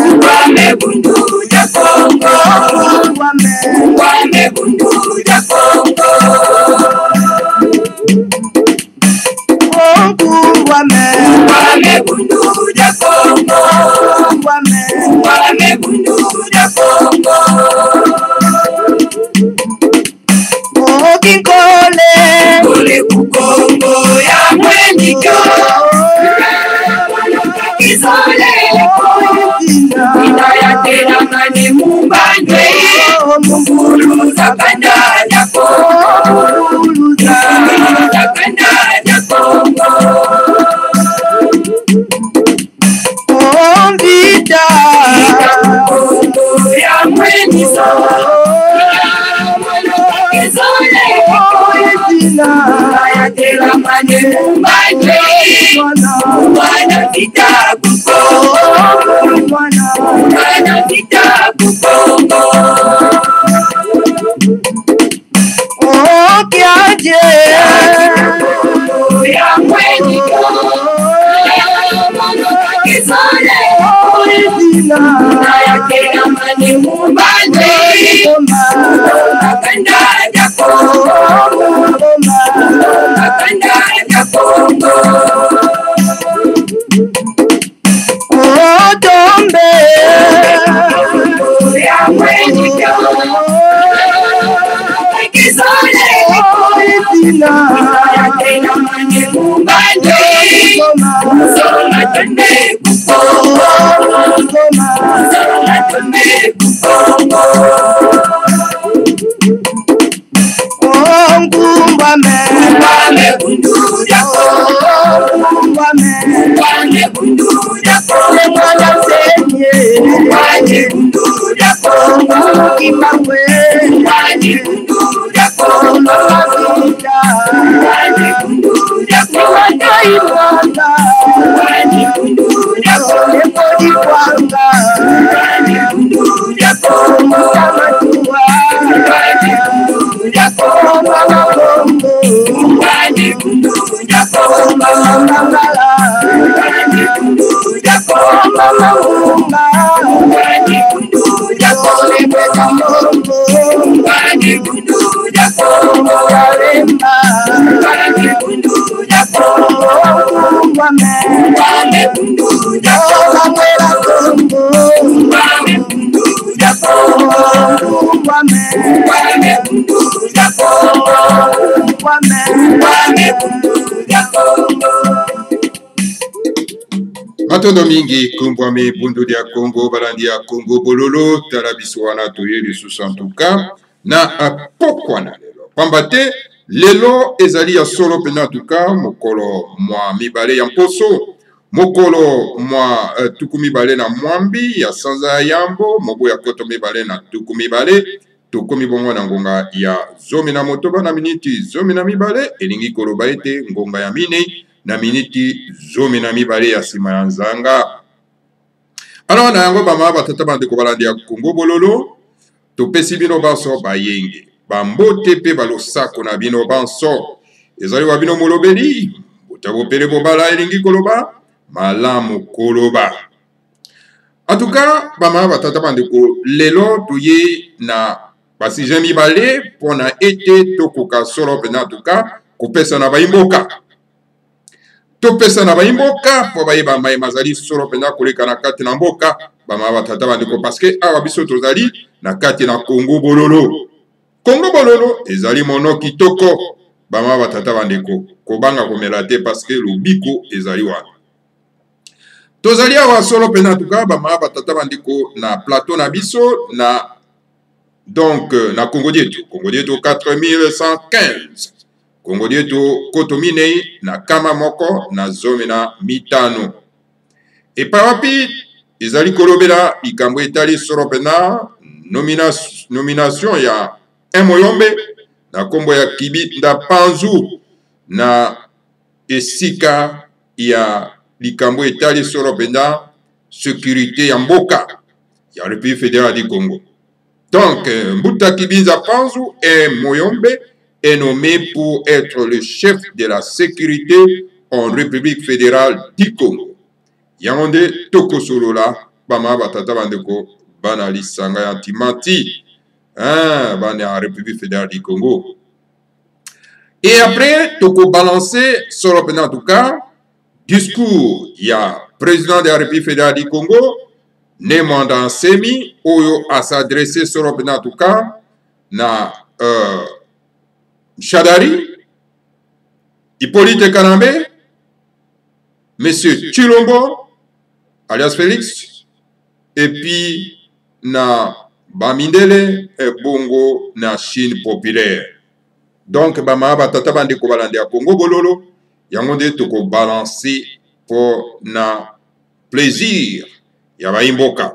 Ngwame bundu ya Kongo. Ngwame bundu ya Kongo. Ngwame bundu ya Kongo. Ngwame bundu ya Kongo. Kole kukongo ya mweniko. Kizole ina ya tena mani mubandwe. Munguluza kanda ya Kongo. Munguluza kanda ya Kongo. Vita kukongo ya mweniko. Tela mane mumbaje wana vita kukongo wana vita kukongo kiaje ya mweniko kizole ya tela mane mumbaje akanda ya Kongo akanda ya Kongo tombe ya mweniko kizole ya tena mane mumbaje soma tende kukongo soma tende kukongo Ngwame bundu ya Kongo. Ngwame bundu ya Kongo. Ngwame bundu ya Kongo. Ngwame bundu ya Kongo. Ngwame bundu ya Kongo. Ngwame bundu ya Kongo. Ngwame bundu ya Kongo. Matondo mingi kumbwame bundu dia Kongo balandi ya Kongo bololo talabiswana toye lisusu antuka na apokwana lelo pambate lelo ezali ya solo pena antuka mokolo mwa mibale ya mposo mokolo mwa tuku mibale na mwambi ya sanza ya yambo mobo ya koto mibale na tuku mibale tokomi bongo na ngonga ya zomi na motoba na miniti zomi na mibale elingi koloba ete ngonga ya mine na miniti zomi na mibale ya sima ya nzanga. Alors na yango bama batata bandeko balandi ya Kongo bololo topesi bino banso bayenge bambote pe balosako na bino banso ezali wa bino molobeli botabopele bobala elingi koloba malamu koloba. En tout cas bama batata bandeko lelo tuye na basije mibale pona ete tokoka solo pena en tout cas kopesa na baimboka topesa na baimboka po bayeba mai mazali solo pena koleka na kati na mboka bama batata bandeko parce que awa biso tozali na kati na Kongo bololo. Kongo bololo ezali mono kitoko bama batata bandeko kobanga komela te parce que lobiko ezali wana. Tozali awa solo pena en tout cas bama batata bandeko na plateau na biso na donc na Kongo dietu 4115 Kongo dietu koto minei na kama moko na zomi na mitano epa wapi ezali kolobela likambo etali solo pena nomination ya Moyombe na kombo ya Kibinda Panzu na esika ya likambo etali solo pena sécurité ya mboka ya République fédérale du Congo. Donc, Mbuta Kibinda Panzu et Moyombe est nommé pour être le chef de la sécurité en République fédérale du Congo. yango nde tokosolola bama batata bandeko bana lisanga ya Timati bana ya République fédérale du Congo. Et après toko balancer solo pena en tout cas discours il y a président de la République fédérale du Congo ne mandat semi oyo à s'adresser solo pena en tout cas na Shadari Hippolyte Kanambe, Monsieur Chilombo, alias Félix, et puis na Bamindele et Bongo na Chine populaire. Donc, Bama Batata Bande Kobalande à Congo Bololo, Yangonde Toko balancer pour na plaisir, Yabaimboka.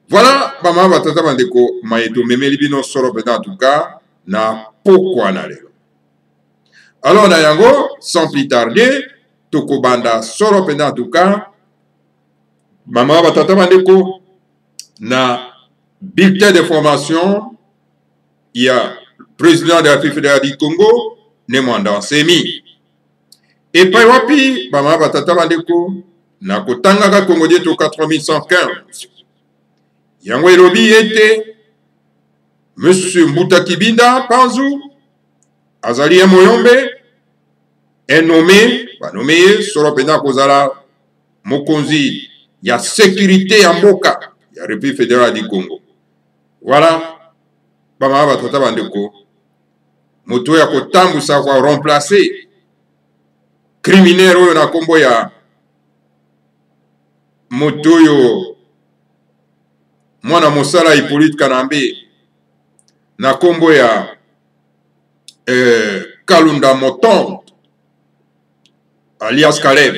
Voilà, Bama Batata Bande Ko Maeto Memelibino Soro en tout cas, na Pokwa na lelo. Alors, na yango, sans plus tarder, toko banda soro pena en tout cas, Mama Batata Bandeko, na bulletin de formation, il y a le président de la République fédérale du Congo, Nemandan Semi. Et puis, wapi, Mama Batata Bandeko, na kotanga Congo dieto 4115. Yango elobi était Monsieur Mbuta Kibinda Panzu, Azali Moyombe est nommé, solo pena kozala mokonzi ya sécurité ya mboka ya République fédérale du Congo. Voilà, bama batata bandeko, moto ya kotambusa kwa remplacer criminel oyo na kombo ya moto yo mwana mosala Hippolyte Kanambe na kombo ya Kalunda Moton alias Caleb.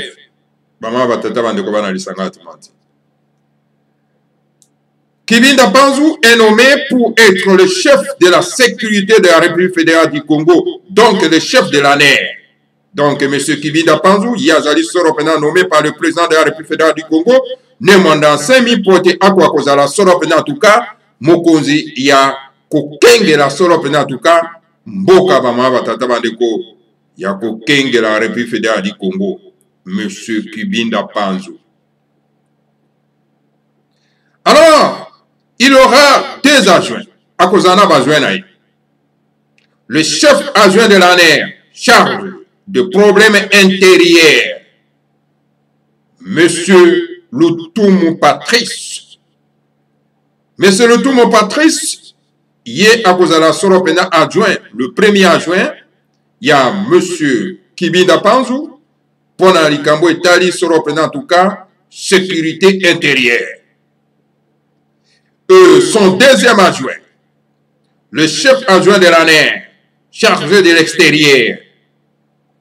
Bama batata bandeko bana lisanga Timati. Kibinda Panzu est nommé pour être le chef de la sécurité de la République fédérale du Congo, donc le chef de l'ANER. Donc M. Kibinda Panzu, Yazali Soropena, nommé par le président de la République fédérale du Congo, ne mandat 5000 potes à quoi cause la Soropena en tout cas, Mokonzi ya kokenge la Soropena en tout cas, Mboka Bama batata bandeko ya kokenge la République fédérale du Congo, M. Kibinda Panzu. Alors, il aura deux adjoints. À cause d'en avoir besoin. Le chef adjoint de l'ANER, charge de problèmes intérieurs, Monsieur Lutumu Patrice. Monsieur Lutumu Patrice, il est à cause de la Soropena adjoint, le premier adjoint, il y a Monsieur Kibinda Panzu, pour la Likambo et Tali Soropena en tout cas, sécurité intérieure. Son deuxième adjoint, le chef adjoint de l'ANER, chargé de l'extérieur,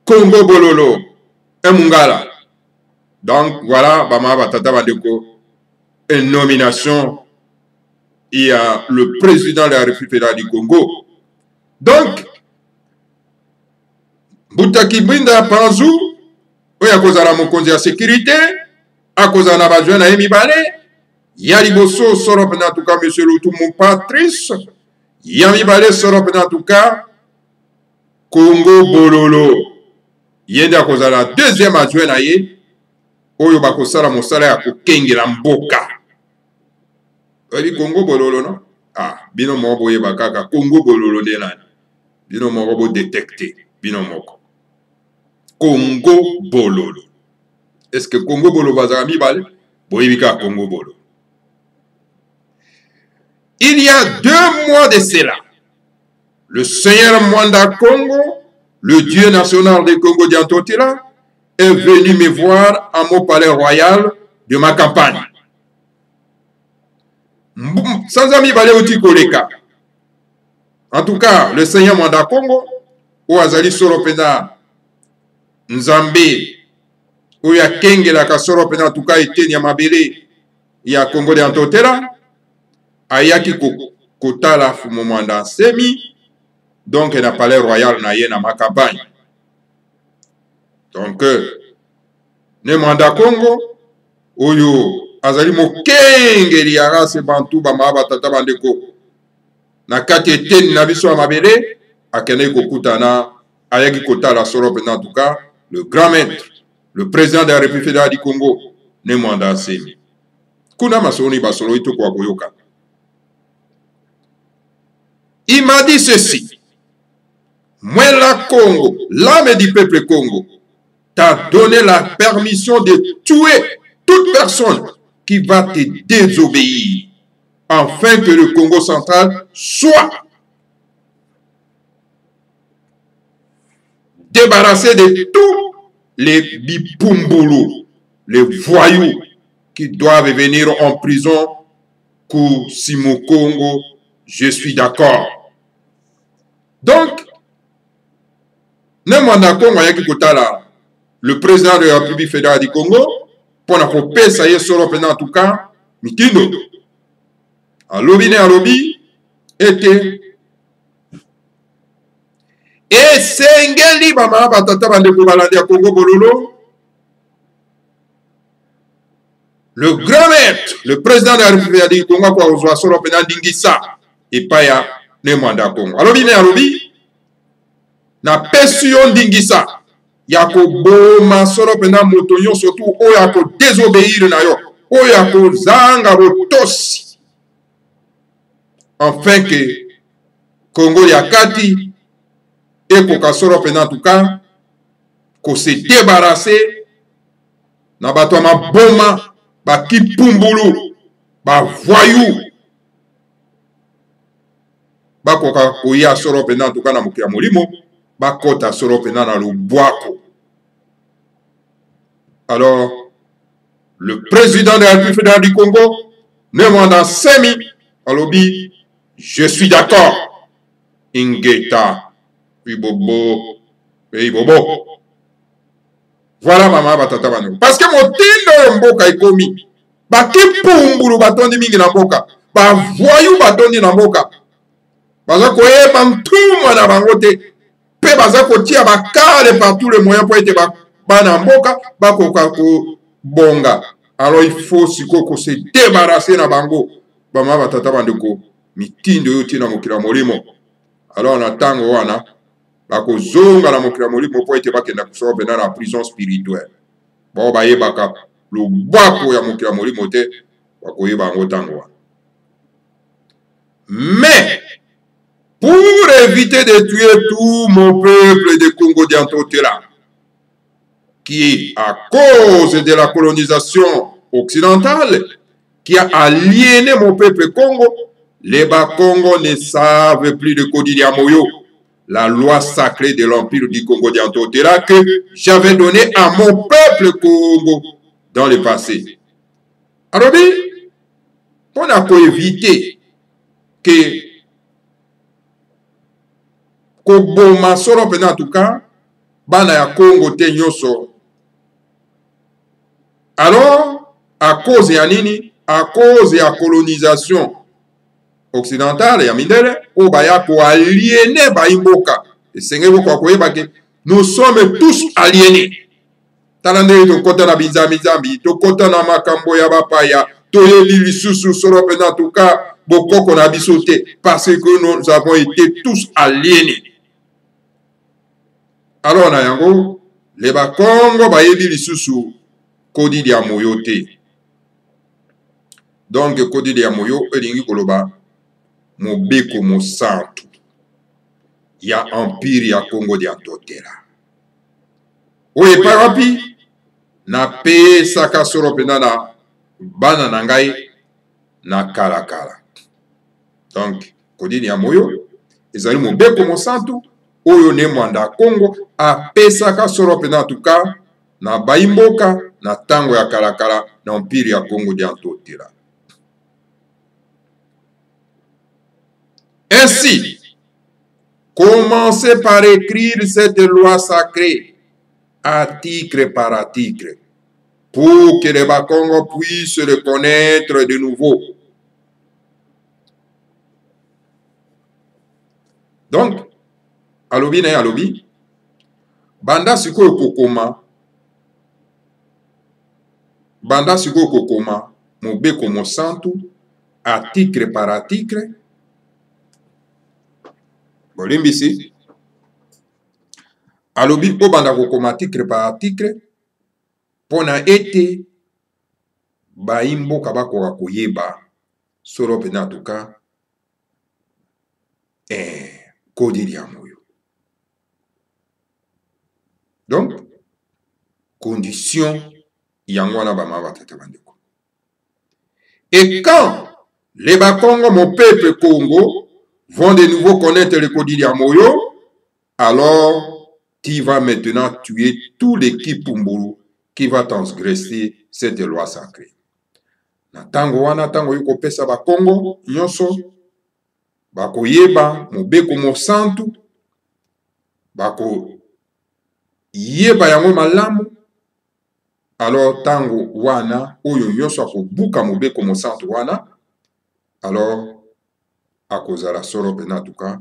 Congo Bololo, Mungala. Donc voilà, Bama Batata Bandeko, une nomination. Il y a le président de la République fédérale du Congo. Donc, Butakibinda Panzu, il y a cause à la mokonzi à sécurité, à cause à la besoin à Emibale. Yaliboso Sorop en tout cas, M. Lutumu Patrice. Yamibale Sorop en tout cas, Congo Bololo. Yende à cause de la deuxième adjoint à Ye, Oyo Bakosala Mosala ya Kokenge la Mboka. Oyo Congo Bololo, non? Ah, bino moko ye bakaka, Congo Bololo de nani. Bino moko bo détecté, bino moko. Congo Bololo. Est-ce que Congo Bololo va zami bale? Boyibika Congo Bololo. Il y a 2 mois de cela, le Seigneur Mwanda Congo, le Dieu national du Congo d'Antotila, est venu me voir à mon palais royal de ma campagne. Sans ami balé outi koleka. En tout cas, le Seigneur Mwanda Congo, ou Azali Soropena Nzambe, ou ya Kenge la Kasoropena, en tout cas, était Nyamabele, il y a Congo d'Antotila. Ayaki Kotala Fumomanda Semi, donc il a palais royal na ye na ma campagne. Donc, ne manda Congo, Oyo, Azali Mokenge liara se bantu ba maba tata bandeko. Na kati ten na biso amabele, akene kokutana, ayaki Kotala Sorope en tout cas, le grand maître, le président de la République fédérale du Congo, ne mwanda semi. Kuna masoni basolo ito kwa koyoka. Il m'a dit ceci. Moi, la Congo, l'âme du peuple Congo, t'a donné la permission de tuer toute personne qui va te désobéir, afin que le Congo central soit débarrassé de tous les bipumbulu, les voyous qui doivent venir en prison pour Simo Congo. Je suis d'accord. Donc, le président de la République fédérale du Congo, pour la paix, ça y est, solo en tout cas, mitino. À lobby, était. Et Sengeli, Bama, Batata, Bandeko, Balandia, Congo, Bololo, le grand maître, le président de la République du Congo, quoi, on solo en Dingissa, et pas ya, ne manda Congo. À lobby, na pession Dingissa. Yako boma solo pena moto yo surtout o yako désobéir na yo o yako zanga botosi afin que Congo yakati et ko solo pena en tout cas ko se débarrasser na bato ma boma ba kipumbulu ba voyou ba ko ya solo pena en tout cas na mukia molimo ba kota solo pena na lubwako. Alors, le président de la République fédérale du Congo, Nemwanda Semi, à lobby, je suis d'accord. Ingeta, Ibobo, Ibobo. Voilà maman batata bano. Parce que mon tindo mboka ikomi, ba kipumburu batondi mingi na mboka, ba voyou batondi na mboka. Baza koye bamtuma na bangote, pe baza kotia ba kale par tous les moyens pour être bana mboka bakoka ko bonga. Alors il faut siko ko se débarrasser na bango bama batata bandeko mitindo yo tina mokila molimo. Alors na tango wana bako zonga na mokila molimo po ete bakenda kusoba pena na prison spirituelle. Ba bayebaka lubwako ya mokila molimo te bako yeba ngo tango wana. Mais pour éviter de tuer tout mon peuple de Congo d'Antotela, qui, à cause de la colonisation occidentale, qui a aliéné mon peuple Congo, les Bas-Congo ne savent plus de Kodi Diamoyo, la loi sacrée de l'Empire du Congo d'Antotela que j'avais donnée à mon peuple Congo dans le passé. Alors, on a pu éviter que Koboma solo pena en tout cas, bana ya Congo te nyoso. Alors, à cause ya nini? À cause de la colonisation occidentale, ya mindele, o baya ko aliéné ba imboka. Et sengebo kwa koyeba ke nous sommes tous aliénés. Talande to kota na bizambi, to kota na makambo ya bapaya, to yeli lisusu solo pena en tout cas, bokoko na bisote, parce que nous avons été tous aliénés. Alors, na yango, les Bakongo bayebi lisusu Kodi Diamoyo te. Donc, Kodi Diamoyo, elingi koloba, mobeko mosantu. Ya empire ya Congo d'Antotela. Oye parapi, na pe saka soro pena na bana nangai na kala. Donc, Kodi Diamoyo, ezali mobeko mosantu, oyo ne mwanda Congo a pesaka soro pena en tout cas na baimboka na tango ya kalakala na empire ya Congo d'Antotela. Ainsi, commencez par écrire cette loi sacrée article par article pour que les Bakongo puissent le connaître de nouveau. Donc, alobi na alobi banda sikoyo kokoma mobeko mosantu article par article bolimbisi alobi po banda kokoma article par article pona ete baimboka bakoka koyeba solo pena tuka kodi lia moyo. Donc condition yango wana bama batata bandeko. Et quand les Bakongo, mon peuple Congo, vont de nouveau connaître le code Moyo, alors tu vas maintenant tuer tout l'équipe Pumburu qui va transgresser cette loi sacrée. Na tango wana tango yuko pesa Bakongo, nyonso, bako yeba, mobeko mosantu, bako yeba yango malamu, alors tango wana, oyo nyonso ako buka mobeko mosantu wana, alors akozala solo pena tuka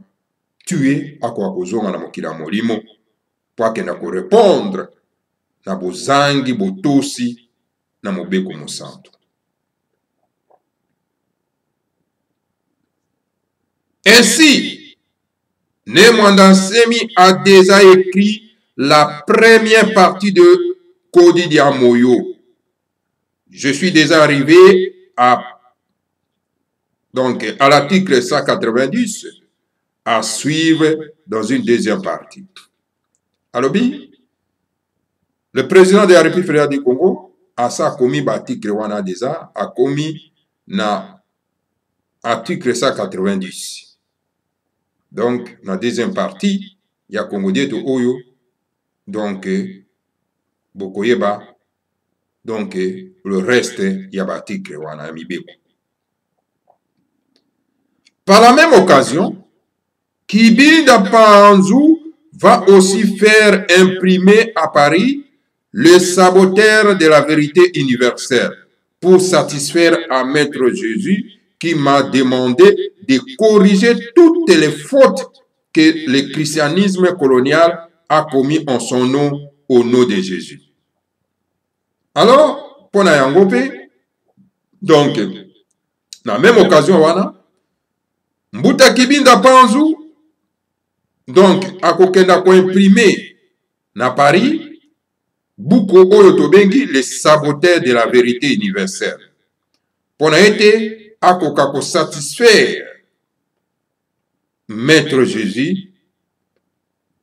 tuer akozonga na mokila molimo po akenda ko répondre na bozangi botosi na mobeko mosantu. Ainsi, Nemwandansemi a déjà écrit la première partie de Kodi Dia Moyo. Je suis déjà arrivé à l'article 190 à suivre dans une deuxième partie. Alors, le président de la République fédérale du Congo a commis l'article wana déjà, a commis na article 190. Donc, dans la deuxième partie, il y a Congo de Oyo, donc, Bokoyeba, donc, le reste, il y a l'article wana Mibeko. Par la même occasion, Kibinda Panzou va aussi faire imprimer à Paris le saboteur de la vérité universelle pour satisfaire à Maître Jésus qui m'a demandé de corriger toutes les fautes que le christianisme colonial a commis en son nom au nom de Jésus. Alors, pour Yangope, donc, dans la même occasion, voilà, Mbuta Kibinda Panzou, donc, akokenda ko imprimer na Paris, Buko Oyo Tobengi, les saboteurs de la vérité universelle. Pour été, akoka ko satisfaire Maître Jésus,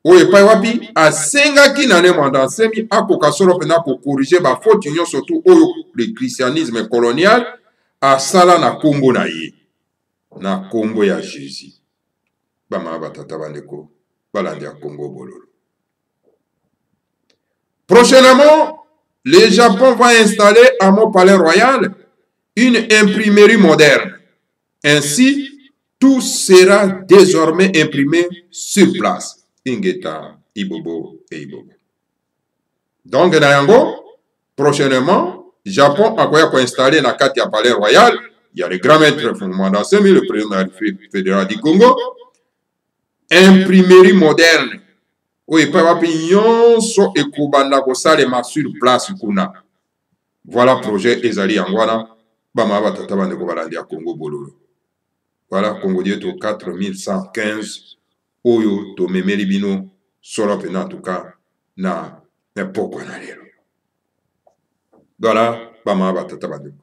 Oyo Paiwapi, a sengaki na Nemwandansemi, akoka solo pena ko corriger ba faute union surtout Oyo le christianisme colonial, a sala na Congo na ye. Na Congo ya Jésus. Bama batata bandeko, balandia Congo bololo. Prochainement, le Japon va installer à mon palais royal une imprimerie moderne. Ainsi, tout sera désormais imprimé sur place. Ingeta, Ibobo et Ibobo. Donc, Nayango, prochainement, Japon a installé na kati ya palais royal. Il y a le grand maître Nemwandansemi, le président de la République fédérale du Congo. Imprimerie moderne. Oui, so ekubanda kosalema sur place kuna. Voilà projet Ezali Angwana. Bama batata bandeko balandia Congo bololo. Voilà Congo dieto 4115. Oyo to memeli bino solo pena tuka na poko na lelo. Voilà bama batata bandeko.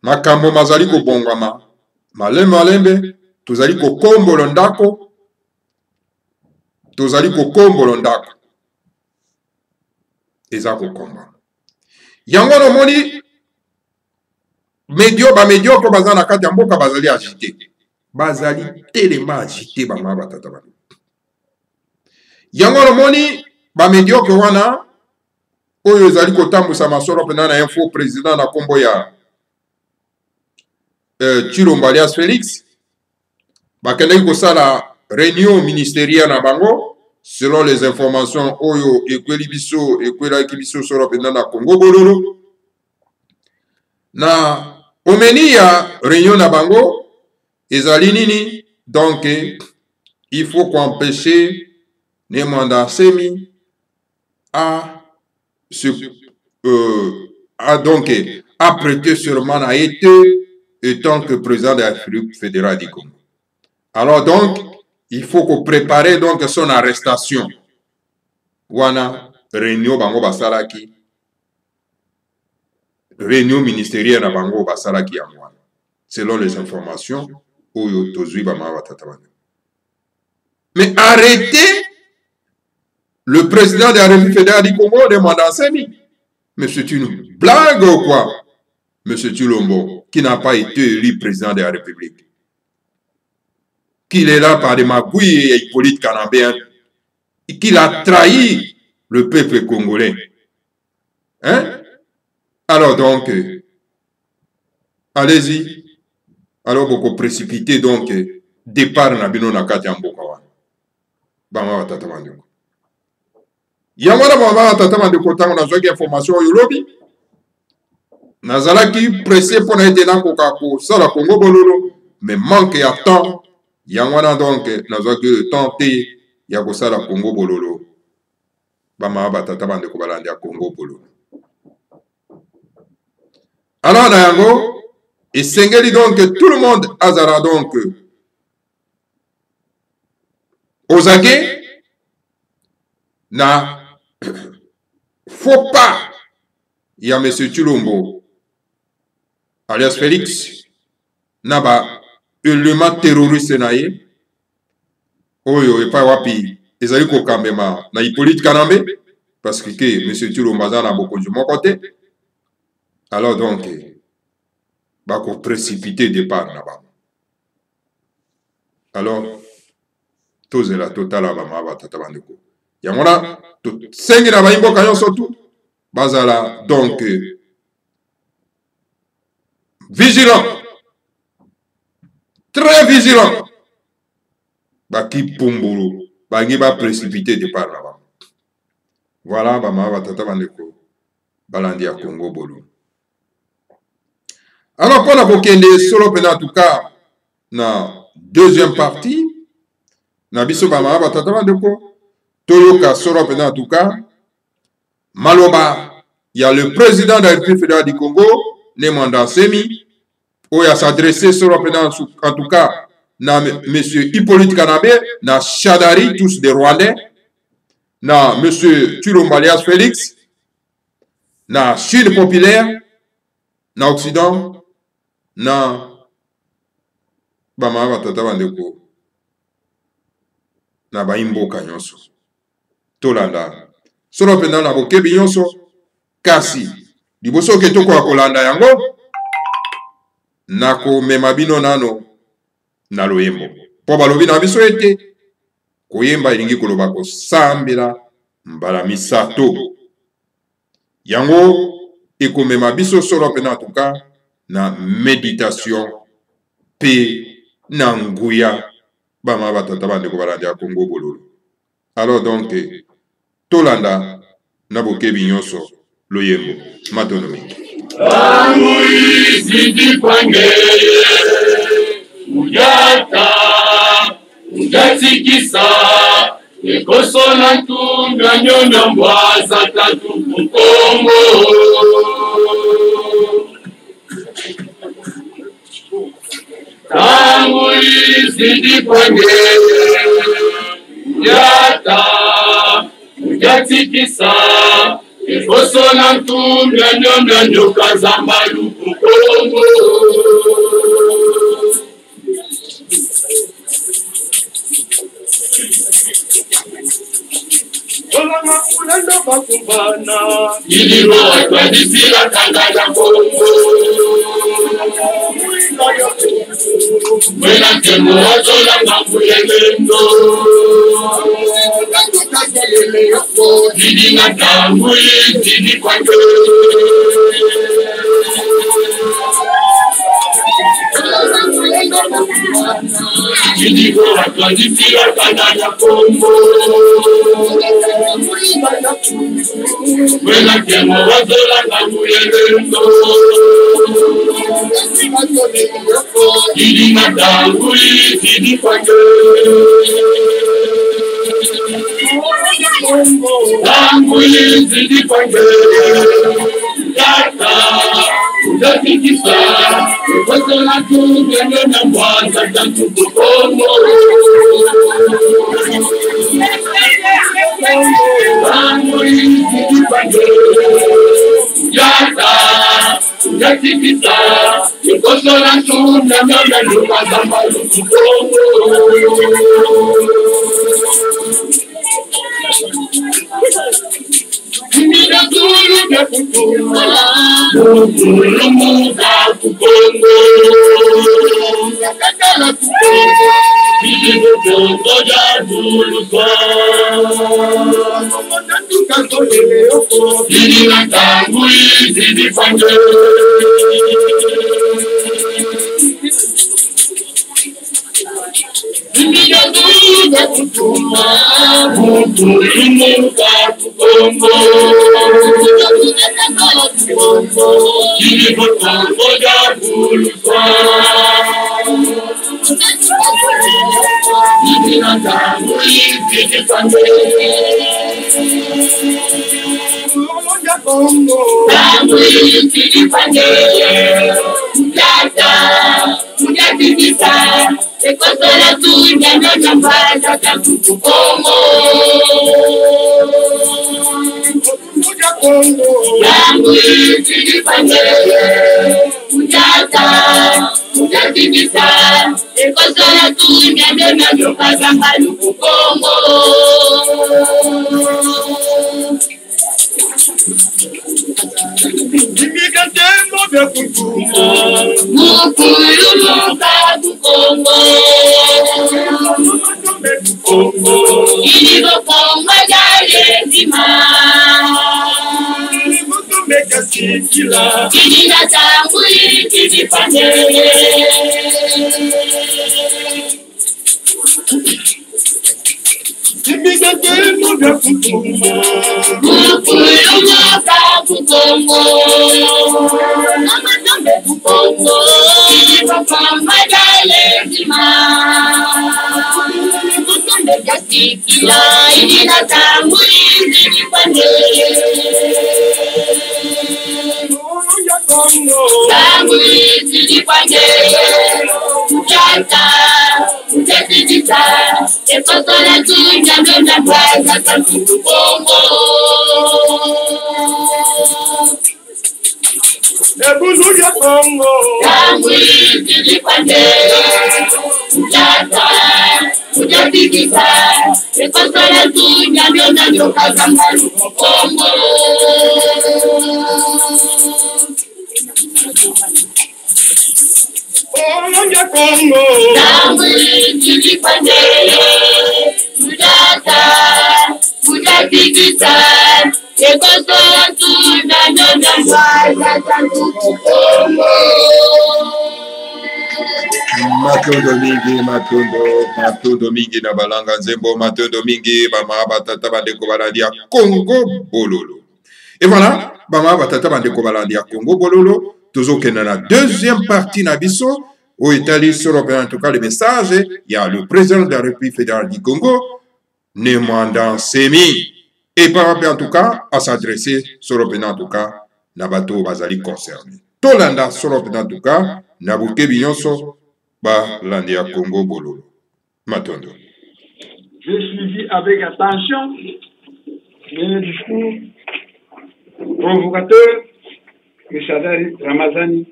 Makambo mazali ko bongama. Malembe tozali ko kombolo ndako. Tozali ko kombolo ndako. Eza ko komba. Yango no moni mediocre bazana kati ya mboka bazali agité. Bazali tellement agité bama batata ba. Yango no moni mediocre wana oyo ezali ko tambusa masoro pena na info président na kombo ya Chilombo alias Félix. Bakendeki kosala réunion ministérielle na bango selon les informations oyo ekweli biso ekwelaki biso solo pena na Congo bololo. Na omeni ya réunion na bango ezali nini? Donc il faut qu'empêcher Nemwandansemi à prêter serment à été étant que président de la République fédérale du Congo. Alors donc, il faut qu'on prépare donc son arrestation. Wana réunion bango basalaki réunion ministérielle à bango basala ki yangwana selon les informations oyo tozui ba mawa tatabane. Mais arrêtez le président de la République fédérale du Congo de Mandansemi. Mais c'est une blague ou quoi? Monsieur Tulombo, qui n'a pas été élu président de la République. Qu'il est là par des magouilles et Hippolyte Kanambé, et qu'il a trahi le peuple congolais. Hein? Alors donc, allez-y. Alors beaucoup précipité donc départ Nabino Nakati Ambokawan. Bama Tatamandeko. Yamana Bama Tatamandeko Tango Nazaki information au lobby. Nazalaki pressé pour être dans Kokako, ça la Congo Bololo, mais manque à temps. Yamana donc Nazaki tenté Yakosa la Congo Bololo. Bama Tatamandeko Balandi à Congo Bololo. Alors Nayango. Et Sengeli donc tout le monde azara donc Ozake na faut pas il y a monsieur Tulombo alias Félix na ba élément terroriste naye oyo et pas wapi ezali ko kambema na Hippolyte Kanambé parce que monsieur Tulombo azana beaucoup du mon côté alors donc bako précipité départ là-bas. Alors, tous la totale à Bama Tatabandeko. Yamona, tout 5 na baimbo kanyon surtout. Bazala, donc, vigilant. Très vigilant. Baki Pumburu. Bagi ba précipité départ là-bas. Voilà, Bama Tatabandeko. Balandi à Congo Bolo. Alors, pour la Bokende, solo en tout cas, na deuxième partie, na biso bama batata ndeko, toyoka solo en tout cas, Maloba, il y a le président de la République fédérale du Congo, Nemanda Semi, où il a s'adressé solo en tout cas, na monsieur Hippolyte Kanambé, na Chadari, tous des Rwandais, na monsieur Tulombalias Félix, na Chine populaire, na Occident, na bama batata bandeko na baimboka nyonso tolanda solo penda na bokebi nyonso kasi liboso ke tokola kolanda yango nako mema bino nano na loyembo po balobi na biso ete koyemba elingi koloba kosambela mbala misato yango ekomema biso solo penda tuka na méditation pe na nguya bama batata bandeko balandi ya Congo Bololo. Alors donc tolanda na bokebi nyonso loyembo matonomi Zidi kwange ujata ujatikisa ekoso na tunga nyonya mbwaza tatu kukongo tangu izidi kwange yata ujatikisa ekoso na tunga nyonya nyoka za maluku kongo olama kulenda bakumbana iliro atwadisira kangana kongo Mwena kemo wazola ngambu yelendo Didi na tangu didi kwange Didi go atwadisira kangana kongo Mwena kemo wazola ngambu yelendo Didi na tangu didi kwange Tangu didi kwange Yata ujatikisa Ekoso na tunga nyonya mbwaza tatu kukongo Tangu didi kwange Yata unatikisa ikosola tunda nyama nyuka zamba lukukongo Mira tulu ya kutuma Mukulu muka kukongo Kakala kukongo Bidigo kongo ya buluka Mokatuka kolele oko Bidina tangu izidi pange Mira tulu ya kutuma Mukulu muka kukongo Bidigo kongo ya buluka Bidina tangu izidi pange Tangu izidi pange Yata Unyatibisa Ekosola tunya Nona mbaza Takuku Kongo Tangu izidi pange Yata Unyatibisa Ekosola tunya Nona mbaza Takuku Kongo Imikatemo vya kutuma Mukulu muka kukongo Iligo kongo jale zima Mutumeka sikila Ilina tangu ikidipane Imikatemo vya kutuma Mukulu muka kukongo Namatombe kukongo Iligo kongo jale zima Mutumbe kasikila Ilina tangu ikidipane Tangu ikidipane Ujata Ujatikisa Ekosola tunya Nona mbaza Takuku Kongo Ebulu ya Kongo Tangu ikidipane Ujata Ujatikisa Ekosola tunya Nona mbaza Takuku Kongo Kongo Tangu ikidipane Ujata Ujatikisa Ekosola tunya Nona mbaza Takuku Kongo Matondo mingi na balanga nzembo, matondo mingi bama batata bandeko baladia Congo bololo. Et voilà, bama batata bandeko baladia Congo bololo. Toujours que dans la deuxième partie Nabiso, où Italie sur en tout cas le message, il y a le président de la République fédérale du Congo, Némandan Semi, et par rapport en tout cas à s'adresser sur en tout cas Nabato Bazali concerné. Tolanda sur en tout cas, Nabuke Binyonso, Ba Landia Congo Bololo. Matondo. J'ai suivi avec attention le discours provocateur que Sadari Ramazani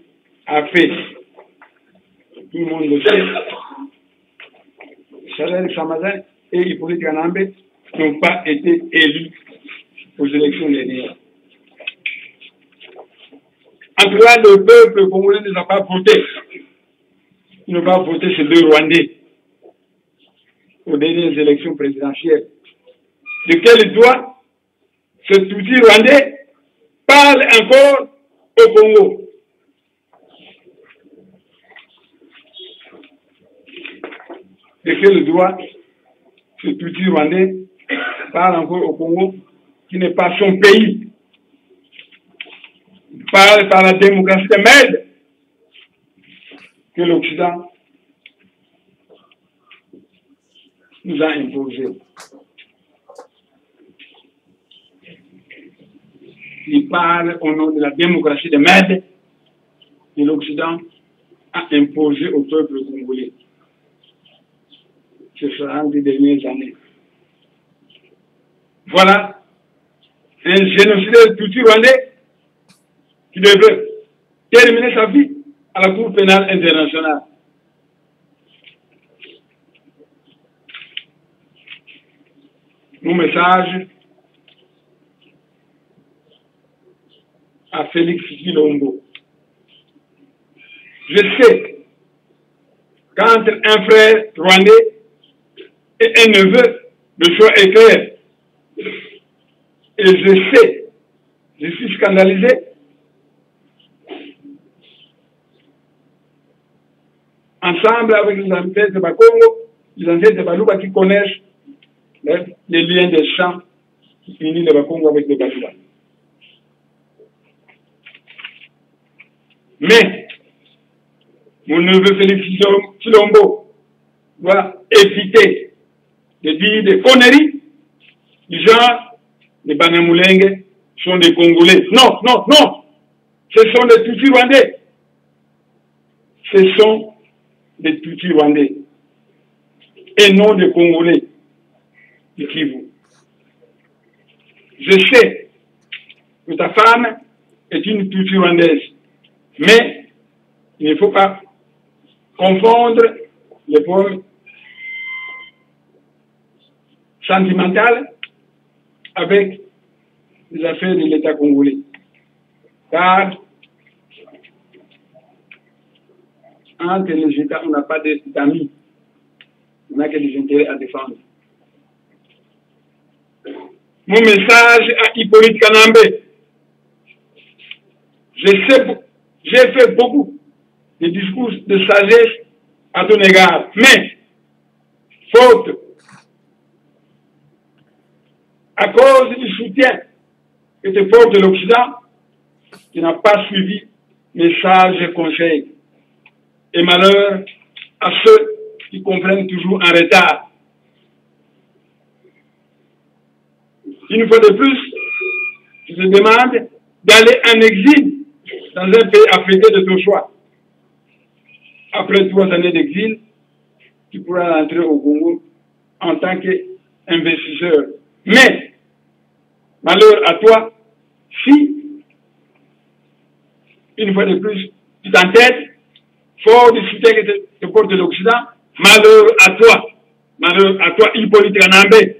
a fait. Tout le monde le sait. Sadari Ramazani et Hippolyte Kanambe n'ont pas été élus aux élections dernières. En tout cas, le peuple congolais ne n'a pas voté. Ils n'ont pas voté ces deux Rwandais aux dernières élections présidentielles. De quel droit cet outil rwandais parle encore au Congo? De quel droit cet outil rwandais parle encore au Congo, qui n'est pas son pays? Il parle par la démocratie de merde que l'Occident nous a imposé. Il parle au nom de la démocratie de merde que l'Occident a imposé au peuple congolais. Ce sera des dernières années. Voilà un génocidaire tout rwandais qui devrait terminer sa vie à la Cour pénale internationale. Mon message à Félix Tshilombo. Je sais qu'entre un frère rwandais et un neveu, le choix est clair. Et je sais, je suis scandalisé. Ensemble avec les ancêtres de Bakongo, les ancêtres de Baluba qui connaissent les liens des champs qui unissent les Bakongo avec les Baluba. Mais, mon neveu Félix Tshilombo doit éviter de dire des conneries du genre les Banyamulenge sont des Congolais. Non, non, non. Ce sont des Tutsis rwandais. Ce sont des Tutsis rwandais. Et non des Congolais du Kivu. Je sais que ta femme est une Tutsi rwandaise. Mais il ne faut pas confondre les problèmes sentimentaux avec les affaires de l'État congolais. Car entre les États, on n'a pas d'amis. On n'a que des intérêts à défendre. Mon message à Hippolyte Kanambe. J'ai fait beaucoup de discours de sagesse à ton égard, mais faute, à cause du soutien que te porte l'Occident, tu n'as pas suivi mes sages conseils. Et malheur à ceux qui comprennent toujours en retard. Une fois de plus, je te demande d'aller en exil dans un pays africain de ton choix. Après 3 années d'exil, tu pourras rentrer au Congo en tant qu'investisseur. Mais, malheur à toi, si, une fois de plus, tu t'entêtes, fort du soutien que te porte l'Occident, malheur à toi, Hippolyte Kanambe.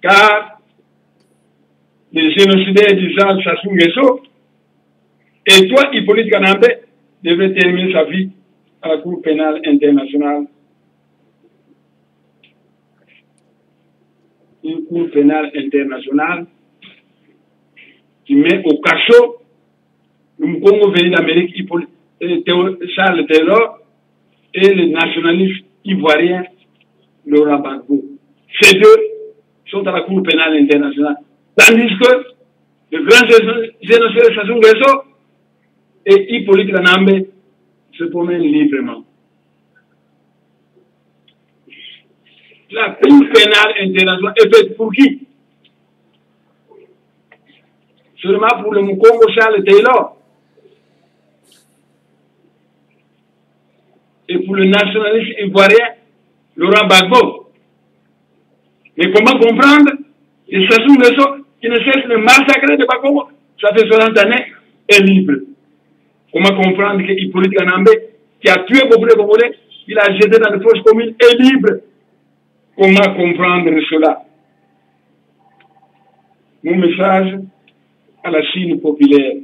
Car les génocidaires du genre Sassou Nguesso, et toi, Hippolyte Kanambe, devait terminer sa vie à la Cour pénale internationale. Une Cour pénale internationale qui met au cachot le Congo venu d'Amérique, Charles Taylor, et le nationaliste ivoirien Laurent Gbagbo. Ces deux sont à la Cour pénale internationale. Tandis que le grand génocide Sassou Nguesso et Hippolyte Kanambe se promènent librement. La Cour pénale internationale est faite pour qui? Seulement pour le Mukongo Charles Taylor et pour le nationaliste ivoirien Laurent Gbagbo. Mais comment comprendre que Sassou Nguesso, qui ne cesse de massacrer de Bakongo, ça fait 60 années, est libre? Comment comprendre que Hippolyte Kanambe, qui a tué beaucoup de Congolais, il a jeté dans les fosses communes, est libre? Comment comprendre cela? Mon message à la Chine populaire.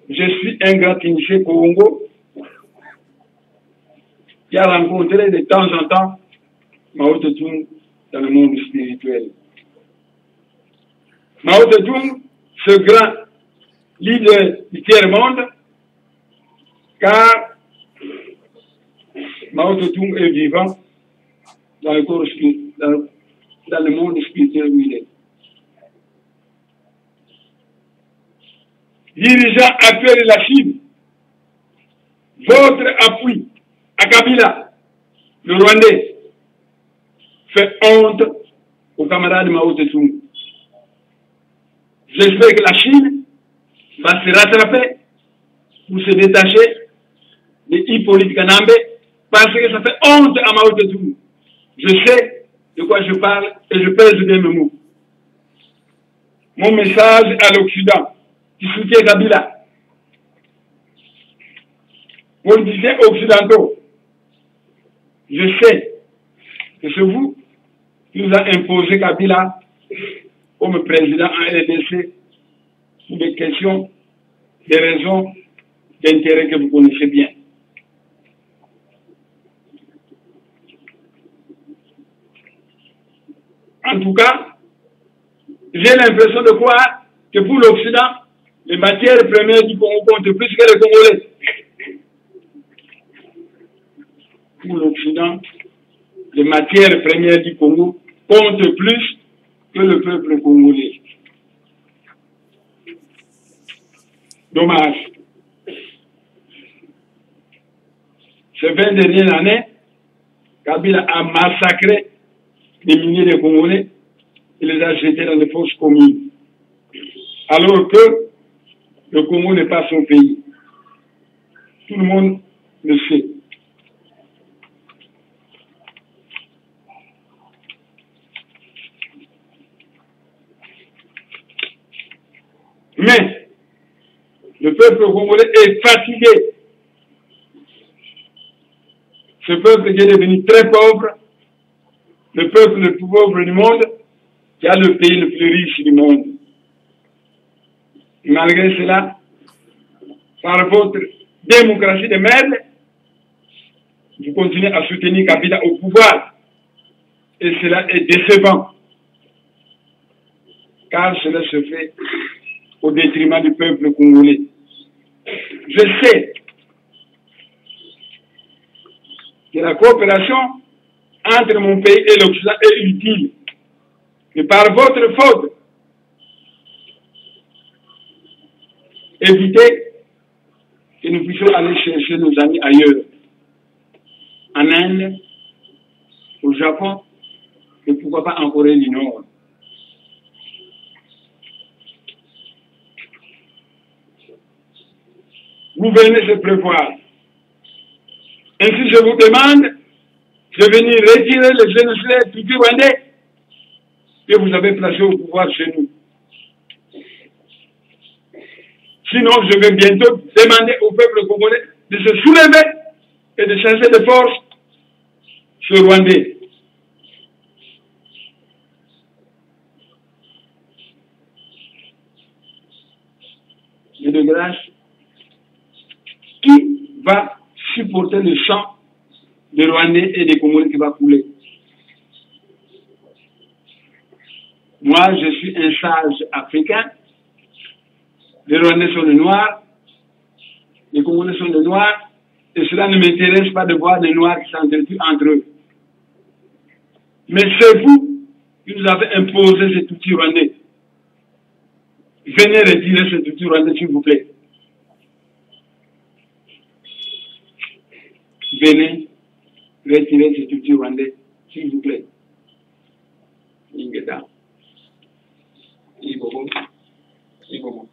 Je suis un grand initié Congo qui a rencontré de temps en temps Mao Tse-tung dans le monde spirituel. Mao Tse-tung, ce grand leader du tiers-monde, car Mao Tse-tung est vivant dans le monde spirituel où il est. Dirigeant actuel de la Chine, votre appui à Kabila, le Rwandais, fait honte aux camarades de Mao Tse-tung. J'espère que la Chine va se rattraper pour se détacher de Hippolyte Kanambe parce que ça fait honte à Mao Tse-tung. Je sais de quoi je parle et je pèse bien mes mots. Mon message à l'Occident. qui soutient Kabila. Politiciens occidentaux, je sais que c'est vous qui nous a imposé Kabila comme président en RDC pour des questions, des raisons d'intérêt que vous connaissez bien. En tout cas, j'ai l'impression de croire que pour l'Occident, les matières premières du Congo comptent plus que les Congolais. Pour l'Occident, les matières premières du Congo comptent plus que le peuple congolais. Dommage. Ces 20 dernières années, Kabila a massacré des milliers de Congolais et les a jetés dans les fosses communes. Alors que le Congo n'est pas son pays. Tout le monde le sait. Mais le peuple congolais est fatigué. Ce peuple qui est devenu très pauvre, le peuple le plus pauvre du monde, qui a le pays le plus riche du monde. Et malgré cela, par votre démocratie de merde, vous continuez à soutenir Kabila au pouvoir. Et cela est décevant. Car cela se fait au détriment du peuple congolais. Je sais que la coopération entre mon pays et l'Occident est utile. Mais par votre faute, évitez que nous puissions aller chercher nos amis ailleurs. En Inde, au Japon, et pourquoi pas en Corée du Nord. Vous venez se prévoir. Ainsi, je vous demande de venir retirer le génocide du Rwandais que vous avez placé au pouvoir chez nous. Sinon, je vais bientôt demander au peuple congolais de se soulever et de chasser de force ce Rwandais. Et de grâce, qui va supporter le sang des Rwandais et des Congolais qui va couler? Moi, je suis un sage africain. Les Rwandais sont des Noirs, les Congolais sont des Noirs, et cela ne m'intéresse pas de voir des Noirs qui s'entretuent entre eux. Mais c'est vous qui nous avez imposé cet outil rwandais. Venez retirer cet outil rwandais, s'il vous plaît. Venez retirer cet outil rwandais, s'il vous plaît. Ingeda. Igogo. Igogo.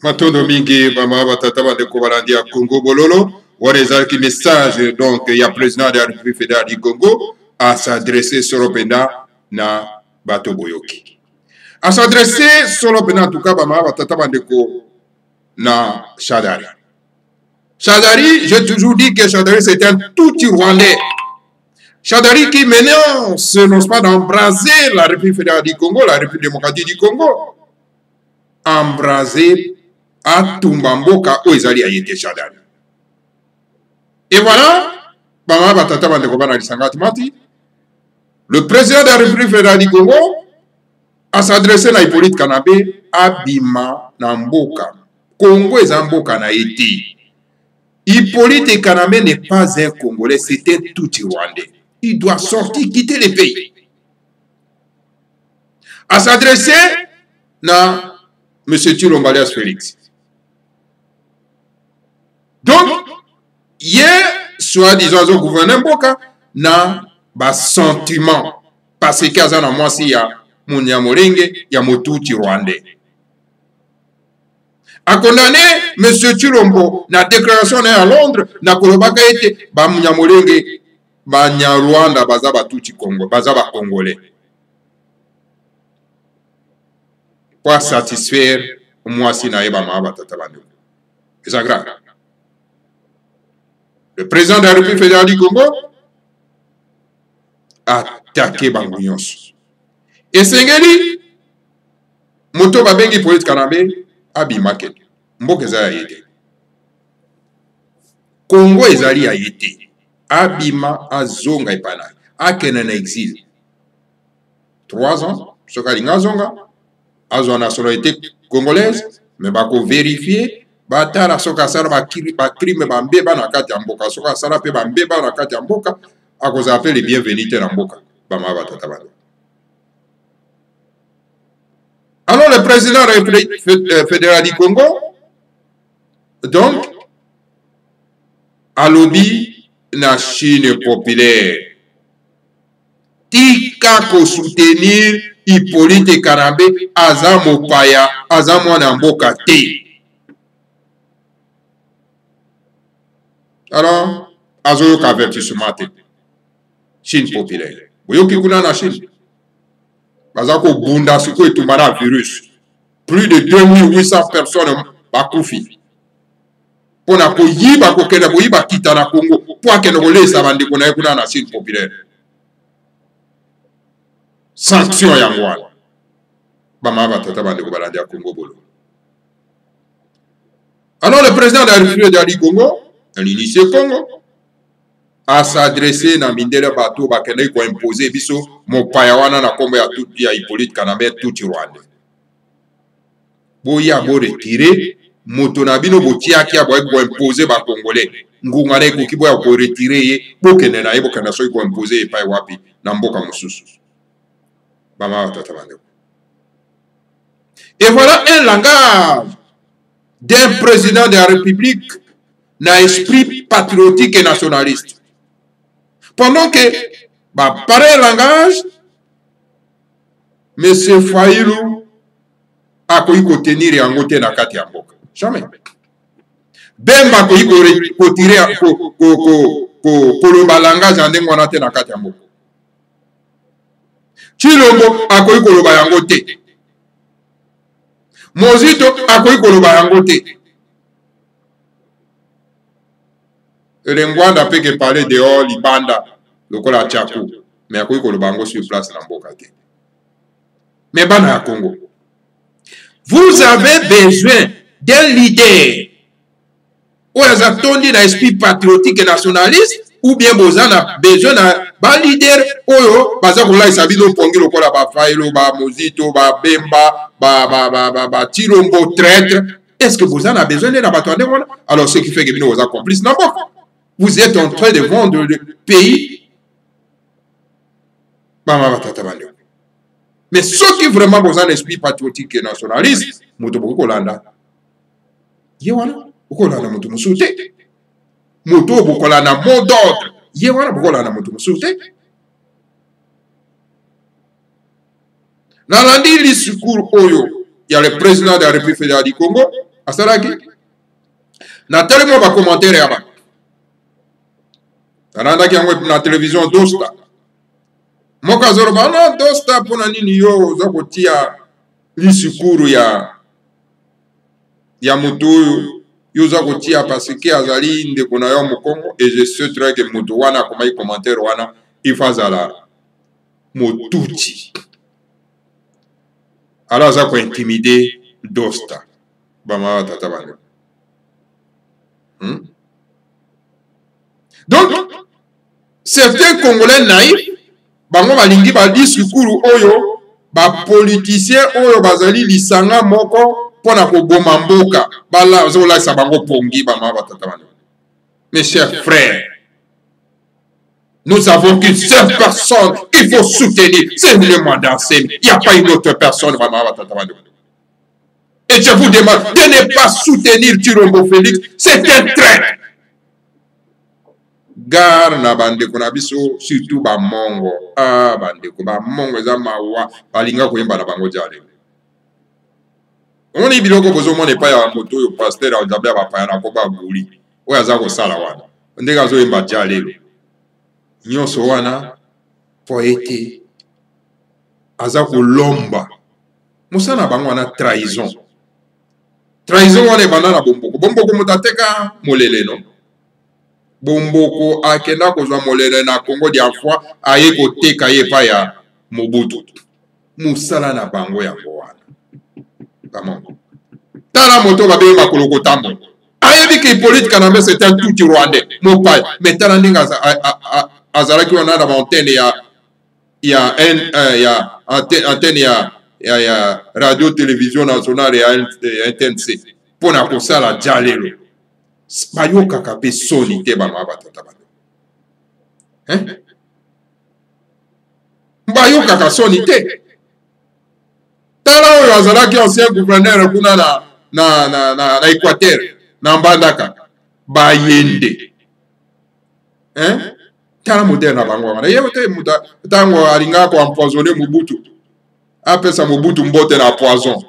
Matondo mingi bama batata bandeko balandi ya Congo bololo wanezalaki message donc ya président de la République fédérale du Congo à s'adresser solo penda na bato boyoki. À s'adresser solo penda en tout cas bama batata bandeko na Shadari. Shadari, j'ai toujours dit que Shadari c'était un tout Rwandais. Shadari qui maintenant se lance pas d'embraser la République fédérale du Congo, la République démocratique du Congo. Embrasé à Tumbamboka où ils allaient ayete Shadari. Et voilà, le président de la République fédérale du Congo a s'adressé à Hippolyte Kanabé à Bima Namboka. Congo et Zamboka na été. Hippolyte Kanabé n'est pas un Congolais, c'est un tout Rwandais. Il doit sortir, quitter le pays. A s'adresser à M. Tshilombo Félix. Donc, hier, soi-disant, le gouvernement Mboka n'a pas sentiment. Parce qu'il y a moi aussi, il y a Munyamulenge, il y a Motuti Rwandais. A condamné M. Tshilombo, na déclaration à Londres, na kolobaka ete, ba Munyamulenge, ba Nyarwanda, baza ba Tuti Congo, baza ba Congolais. pour satisfaire moi si naïba ma tatabando. C'est grave. Le président de la République fédérale du Congo a attaqué Bangouillons. Et Sengeli, moto babengi police Kanambe, abimaket. Mboke za yete. Congo ezali a yete. Abima azonga ipana. Akena na exil. 3 ans, sokalinga zonga. Azo nationalité congolaise, mais bako vérifier. Batala soka sala ba crime ba mbeba na kati ya mboka. Soka sala pe ba mbeba na kati ya mboka. Akoza appelle les bienvenus na mboka. Bama batatabando. Alors le président de la République fédérale du Congo, donc, a lobby na Chine populaire. Tika ko soutenir Hippolyte Kanambe aza mopaya, aza mwana mboka te. Alors, azo ka avertissement te. Chine populaire. Boyoki kuna na Chine. Bazako bunda siko etumara virus. Plus de 2800 personnes bakufi. Pona ko yiba ko kena boyiba kita na Congo. Po akene ko lesa bandi kuna kuna na Chine populaire. Sanction yango wana. Bama batata bandi ko balandi ya Congo bolo. Alors le président de la République du Congo, l'initié Congo, a s'adresser na mindele bato bakende ko imposer biso mopaya wana na kombo ya tout ya Hippolyte Kanambe tout Rwanda. Boya bo retirer moto na bino botiaki ya bo imposer ba Congolais. Ngunga na ko kiboya ko retirer ye bokene na yebo kana so ko imposer pa wapi na mboka mususu. Bama tata bande. Et voilà un langage d'un président de la République na esprit patriotique et nationaliste. Pendant que, pareil langage, M. Fayulu a pu tenir en côté na kati ya mboka. Jamais. Bemba ko tirer ko lomba langage en ndenge wana te na kati ya mboka. Chilombo a ko lomba yango te. Mozito a ko lomba yango te. Rengwanda peut que parler dehors, Libanda, le Kola Tchakou, mais à quoi il bango sur place dans Bokate. Mais Bana Congo. Vous avez besoin d'un leader ou vous attendez un esprit patriotique et nationaliste, ou bien vous avez besoin d'un leader oyo, baza kola isabido pongi le Kola Bafailo, ba Mozito, ba Bemba, ba Tirombo traître. Est-ce que vous en avez besoin d'un abattoir? Alors ce qui fait que vous êtes complices, non? Vous êtes en train de vendre le pays. Mais ceux qui vraiment ont un esprit patriotique et nationaliste, moto boko landa. Yewana, boko landa moto musute. Moto boko landa mot d'ordre. Yewana boko landa moto musute. Nalandi li secours oyo, il y a le président de la République fédérale du Congo, Asaraki. Nathalie ba commentaire yaba. Tananda ki yango na télévision Dosta. Moka zorba non Dosta pona nini yo za kotia li sikuru ya moto yo za kotia parce que azali ndeko na yo Congo et je sais très que moto wana koma i commentaire wana ifazala motuti. Alors za ko intimider Dosta. Bama tata bande. Donc, certains Congolais naïfs, bango balingi ba discours oyo, ba politiciens oyo bazali lisanga moko pona ko boma mboka, bala zola sa bango pongi ba ma batata. Mes chers frères, nous avons qu'une seule personne qu'il faut soutenir, c'est le mandat. Il n'y a pas une autre personne ba ma batata. Et je vous demande de ne pas soutenir Tirombo Félix, c'est un traître. Gar na bandeko na biso surtout ba mongo bandeko ba mongo za mawa balinga koyemba na bango jale on est biloko bozo mone pa ya moto yo pasteur a dabia ba pa na ko ba guli o ya za ko sala wana ndeka zo yemba jale nyonso wana poete aza ko lomba Moussana bangwana trahison. Trahison wane banana bomboko. Bomboko mutateka molele no. Bomboko akenda kozwa molele na Congo dia fois aye koteka ye pa ya Mobutu. Moussala na bango ya wana. Bamongo. Tala moto babe makoloko tambo. Ayebi ke Hippolyte Kanambe c'était un tout Rwandais. Mon père. Mais tala ndinga azalaki wana na antenne ya antenne ya radio télévision nationale ya NTNC. Pona kosala jalelo. Bayoka kape soni te bama batata bano. Hein? Bayoka ka soni te. Tala oyo azalaki ancien gouverneur kuna na Équateur na Mbandaka bayende. Hein? Tala moderne na bango wana. Yewe te muta tango alinga ko empoisonner Mobutu. Apesa Mobutu mbote na poison.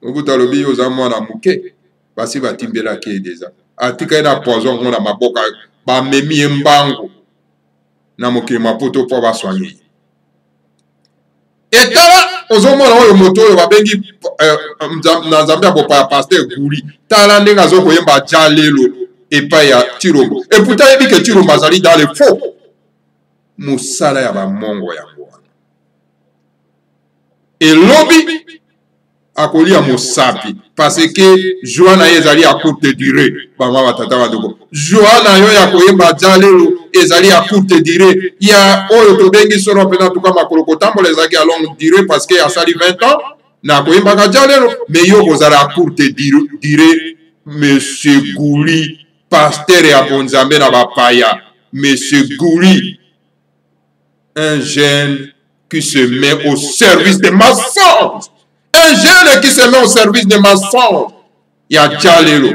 Mobutu alobi oza mwana muke. Basi batimbela ke deja. Atika na poison ngona maboka ba memi mbango. Na mokili mapoto po ba soigner. Et tala ozomona oyo moto oyo babengi na Zambia bo pa pasteur Guri. Tala ndenga zo koyemba jalelo epa ya Chirombo. Et pourtant yebi ke Chirombo azali dans le faux. Musala ya ba mongo ya mwana. Et lobby akoli ya mosapi parce que Joana ezali à courte durée. Bama batata bandoko. Joana yo ya koyemba jalelo ezali à courte durée. Il y a oyo to bengi solo pena tuka makoloko tambo les aki à longue durée parce que a sali 20 ans na koyemba ka jalelo mais yo bozala à courte durée. Monsieur Gouli pasteur ya bonzambe na bapaya. Monsieur Gouli un jeune qui se met au service des mensonges. Un jeune qui se met au service des mensonges. Il y a Djalelo.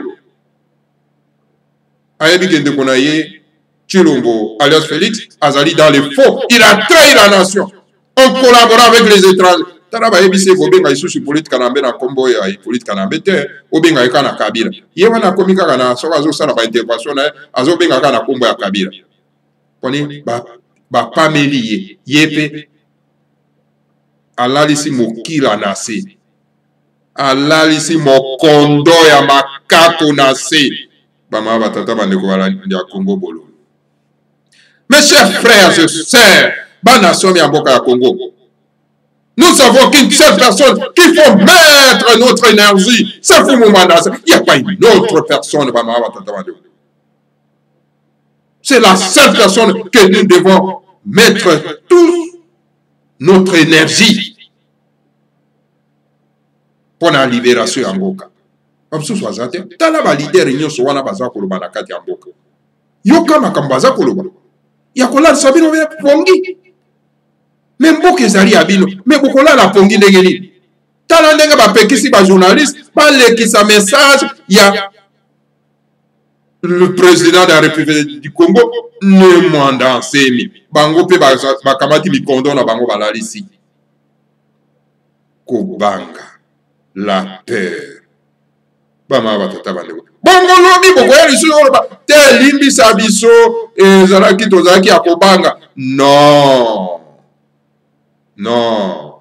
Ayebi kende konaye Chilombo, alias Félix, azali dans les faux. Il a trahi la nation. On collabore avec les étrangers. Taraba ebise kobenga isusu Hippolyte Kanambe na kombo ya Hippolyte Kanambe te, obenga eka na Kabila. Ye wana komika kana soka zo sala ba intervention na azo benga kana kombo ya Kabila. Poni ba pameli yepe alalisi mokila na se. Alalisi mokondo ya makako na se. Bama batata bandeko balandi ya Congo bolo. Mes chers frères et sœurs, banation ya mboka ya Congo. Nous savons qu'une seule personne qui faut mettre notre énergie, c'est Fumumana. Il n'y a pas une autre personne. C'est la seule personne que nous devons mettre toute notre énergie pour la libération en Mboka. Comme ce soit ça, tala ba leader nyo so wana baza koloba na kati ya Mboka. Yo kama kambaza koloba. Ya kola sabino be pongi. Mais Mboka ezali abino, mais bokola la pongi ndenge nini? Tala ndenge ba pekisi ba journaliste, ba lekisa message ya le président de la République du Congo ne manda semi. Bango pe ba kamati mikondo na bango balalisi. Kobanga la peur. Bama batata bandeko. Bongo lobi boko ya lisu oloba te limbi sabiso ezalaki tozalaki ya kobanga. Non. Non.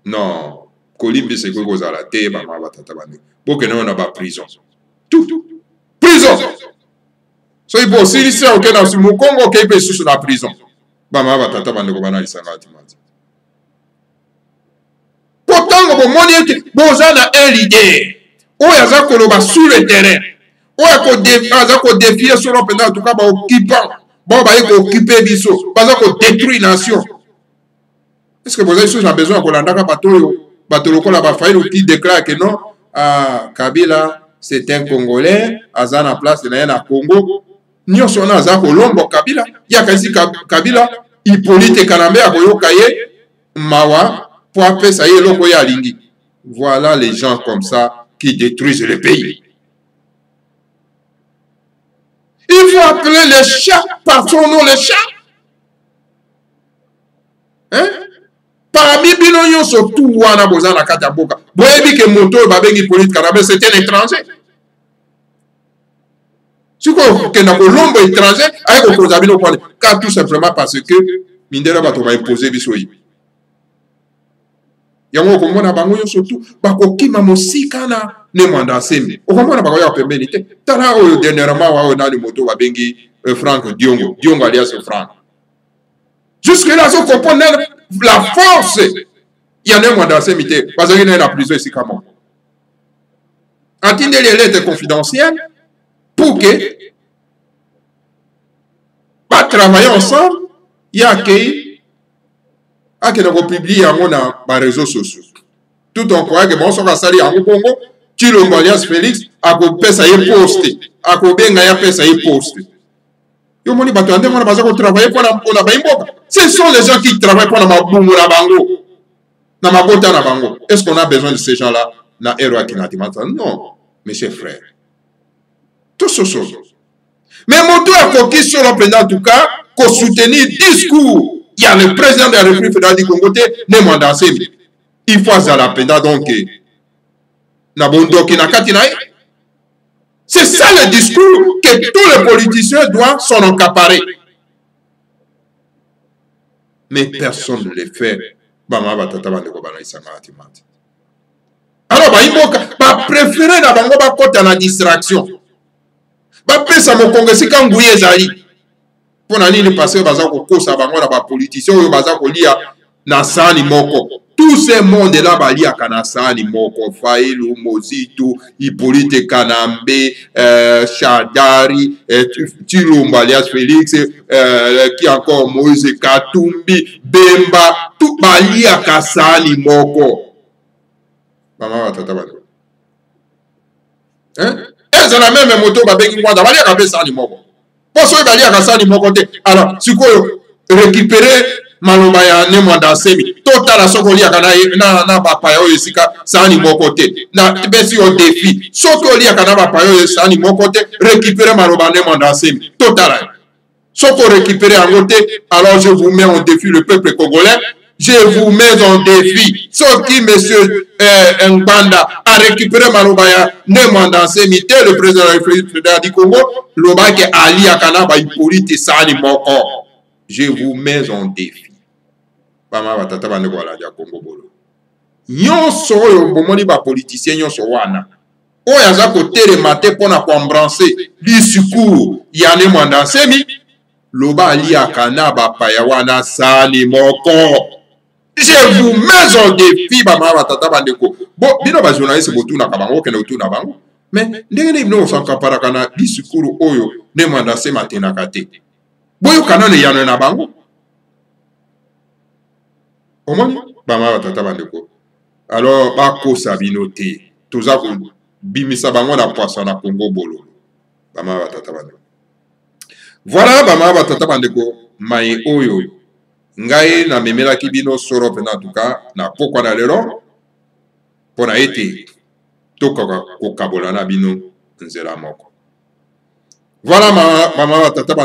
Non. Kolimbi se koko zala te bama batata bandeko. Boke na ba prison. Tout. Prison. So ipo si se okena si mu Congo ke ipe susu na prison. Bama batata bandeko bana lisanga atimanzi. Potango bo moni ete boza na LID. Oyo aza koloba sur le terrain. Oyo aza ko défier sur l'opéra en tout cas ba occupant. Bon ba ko occuper biso. Baza ko détruire nation. Est-ce que vous avez besoin de l'andaka bateau lokola ba faille qui déclare que non Kabila c'est un Congolais, azana place na na Congo. Nyo sona aza kolombo Kabila, ya kasi Kabila Hippolyte Kanambe akoyoka ye mawa pour appeler ça y loko ya lingi. Voilà les gens comme ça qui détruisent le pays. Il faut appeler les chats par son nom, les chats. Hein? Parmi bino surtout wana bozana kata boka. Boyebi ke moto babengi Hippolyte Kanambe c'était un étranger. Si vous kena kolombo étranger, ay ko kozabino pone. Car tout simplement parce que mindera bato va imposer bisoyi. yango komona bango yo surtout bakokima mosika na ne mwanda semi okomona bango ya pembeni te tala oyo dernièrement wa na moto babengi Franck Diongo alias Franck jusque là on comprend la force il y a ne mwanda semi te parce qu'il y a la prison ici comme atteindre les lettres confidentielles pour que pas travailler ensemble il y a que nous publier en les réseaux sociaux. Tout en croyant que bon, ça va salir en Congo, tu le Malias Félix, à côté ça y posté, à côté ça y posté. Yo moni batande mona baza ko travailler pour la baimboka. Ce sont les gens qui travaillent pour la mabungu na bango. Na mabota na bango. Est-ce qu'on a besoin de ces gens-là na héros Akinatimata? Non, mes chers frères. Tout ce sont. Mais mon tour a focus sur le président en tout cas, qu'on soutenir discours. Il y a le président de la République fédérale du Congo, il faut à la peine donc. C'est ça le discours que tous les politiciens doivent s'en accaparer. Mais personne ne le fait. Alors, il préférer la distraction. Ça me congrès quand vous y pour nani passer baza ko kosa bango na ba politiciens oyo baza ko lia na sani moko tout ce monde là ba lia kana sani moko Failu Mozito Hippolyte Kanambe Shadari Chilombo alias Félix qui encore Moïse Katumbi Bemba tout ba lia kasani moko mama tata bando eza na même moto ba bengi mwanda ba lia ka pesa sani moko. Alors, si vous récupérez Malobaya Nemwanda Semi, total à Sokolia na Bapayo Yesika, Sani Mokote, na Bessi au défi, Sokolia Kanaba Payo Sani Mokote, récupérez Malobaya Nemwanda Semi, total. Soko récupérez en côté, alors je vous mets en défi le peuple congolais. Je vous mets en défi. Ce qui, monsieur Ngbanda, a récupéré Malobaya, Nemwanda Semite, le président de la République fédérale du Congo, Lobaki Ali Akanaba Hippolyte Sani Moko. Je vous mets en défi. Pama batata bande ko ala dia Congo bolo. Nyonso oyo bomoni ba politicien nyonso wana. Oyo aza ko télématé pona ko embrasser discours ya Nemwanda Semi, Loba Ali Akanaba Payawana Sani Moko. Je vous mets en défi, Bama Tata Bandeko. Bon, bino ba journaliste botuna kabango kena utuna bango. Mais ndenge no sankapara kana discours oyo Nemwanda Semi matena kate. Boyo kanone yano na bango. Omoni Bama Tata Bandeko. Alors bako sabinote. Toza ko bimisa bango na poisson na Congo bolo. Bama Tata Bandeko. Voilà Bama Tata Bandeko mai oyo. Ngai na memela kibino soro pena en tout cas na pokwa na lelo pona ete toka ko kabola na bino nzela moko. Voilà mama tata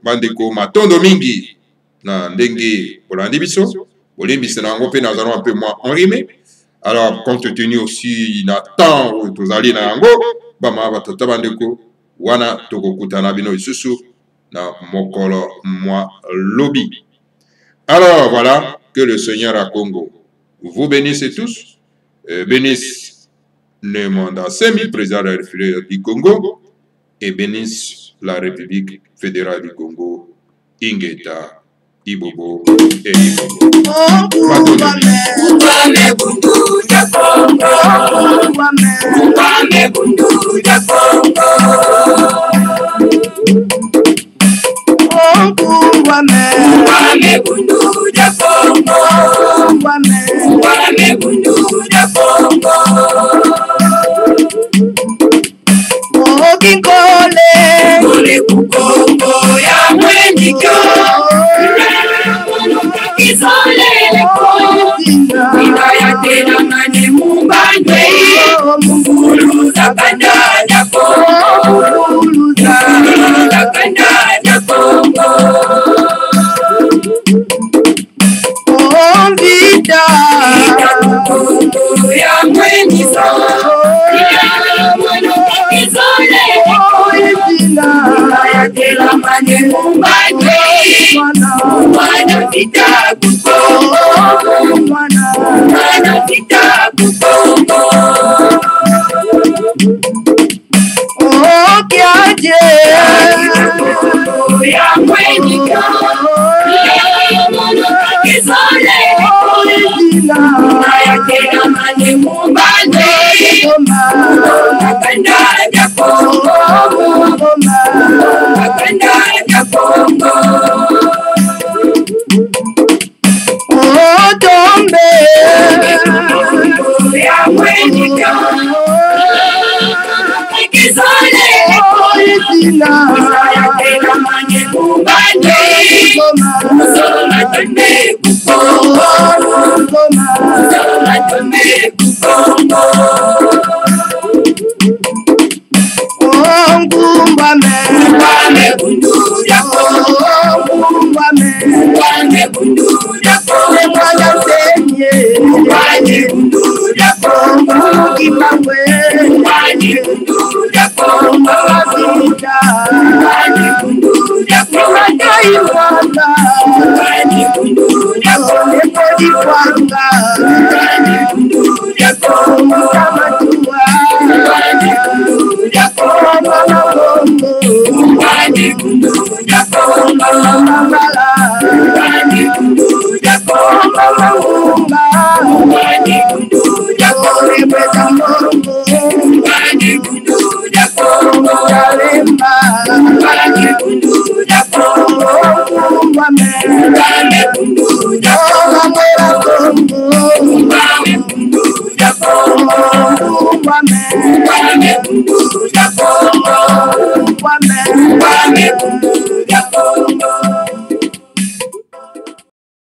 bandeko matondo mingi na ndenge bolandi biso bolimbisa na ngo pe na zalo un peu moins enrimé. Alors compte tenu aussi na temps où tozali na ngo mama tata bandeko wana tokokuta na bino isusu na mokolo moi lobby. Alors voilà, que le Seigneur à Congo vous bénisse tous, bénisse Nemwanda Semi, président de la République du Congo, et bénisse la République fédérale du Congo, Ingeta, Ibobo et Ibobo. Mwana Bye.